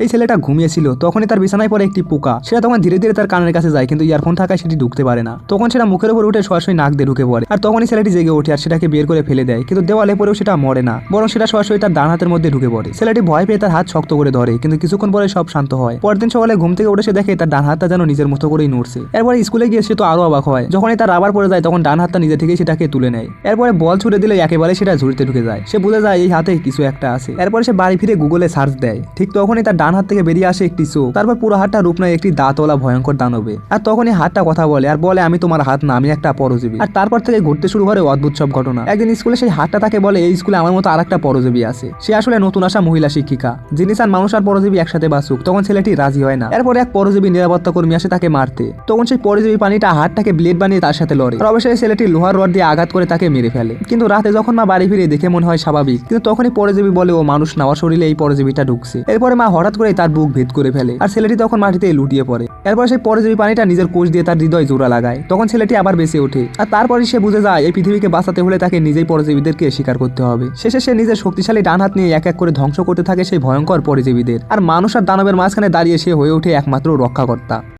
এই ছেলেটা ঘুমিয়েছিল, তখনই তার বিছানায় পড়ে একটি পোকা। সেটা তখন ধীরে ধীরে তার কানের কাছে যায়, কিন্তু ইয়ারফোন থাকায় সেটি ঢুকতে পারে না। তখন সেটা মুখের উপর উঠে সরাসরি নাক দিয়ে ঢুকে পড়ে। আর তখনই ছেলেটি জেগে ওঠে আর সেটাকে বের করে ফেলে দেয়, কিন্তু দেওয়ালে পরেও সেটা মরে না, বরং সেটা সরাসরি তার ডান হাতের মধ্যে ঢুকে পড়ে। ছেলেটি ভয় পেয়ে তার হাত শক্ত করে ধরে, কিন্তু কিছুক্ষণ পরে সব শান্ত হয়। পরদিন সকালে ঘুম থেকে উঠে সে দেখে তার ডান হাতটা যেন নিজের মতো করেই নড়ছে। এরপরে স্কুলে গিয়ে সে তো আরো অবাক হয়, যখনই তার রাবার পড়ে যায় তখন ডান হাতটা নিজে থেকেই সেটাকে তুলে নেয়। এরপরে বল ছুড়ে দিলে একেবারে সেটা ঝুড়িতে ঢুকে যায়। সে বুঝে যায় এই হাতে কিছু একটা আছে। এরপরে সে বাড়ি ফিরে গুগলে সার্চ দেয়। ঠিক তখনই তার ডান হাত থেকে বেরিয়ে আসে একটি চোখ, তারপর পুরো হাতটা রূপ নেয় একটি দাঁতওয়ালা ভয়ঙ্কর দানবে। আর তখনই হাতটা কথা বলে আর বলে, আমি তোমার হাত না, আমি একটা পরজীবী। আর তারপর থেকে ঘুরতে শুরু করে অদ্ভুত সব ঘটনা। একদিন স্কুলে সেই হাতটা তাকে বলে, এই স্কুলে আমার মতো আরেকটা পরজীবী আছে। সে আসলে নতুন আসা মহিলা শিক্ষিকা, যিনি চান মানুষ আর পরজীবী একসাথে বাঁচুক। তখন ছেলেটি রাজি হয় না। এরপরে এক পরজীবী নিরাপত্তা কর্মী আসে তাকে মারতে। তখন সেই পরজীবী পানিটা হাতটাকে ব্লেড বানিয়ে তার সাথে লড়ে। আর অবশ্যই ছেলেটি লোহার রড দিয়ে আঘাত করে তাকে মেরে ফেলে। কিন্তু রাতে যখন মা বাড়ি ফিরে দেখে মনে হয় স্বাভাবিক, কিন্তু তখনই পরজীবী বলে ও মানুষ না, ওর শরীরে এই পরজীবীটা ঢুকছে। এরপরে মা হঠাৎ করে তার বুক ভেদ করে ফেলে আর ছেলেটি তখন মাটিতে লুটিয়ে পড়ে। এরপর সেই পরজীবী পানিটা নিজের কোষ দিয়ে তার হৃদয় জোড়া লাগায়। তখন ছেলেটি আবার বেঁচে ওঠে। আর তারপরে সে বুঝে যায় এই পৃথিবীকে বাঁচাতে হলে তাকে নিজেই পরজীবীদেরকে স্বীকার করতে হবে। শেষে সে নিজের শক্তিশালী ডান হাত নিয়ে এক এক করে ধ্বংস করতে থাকে সেই ভয়ঙ্কর পরজীবীদের। আর মানুষ আর দানবের মাঝখানে দাঁড়িয়ে সে হয়ে ওঠে একমাত্র রক্ষাকর্তা।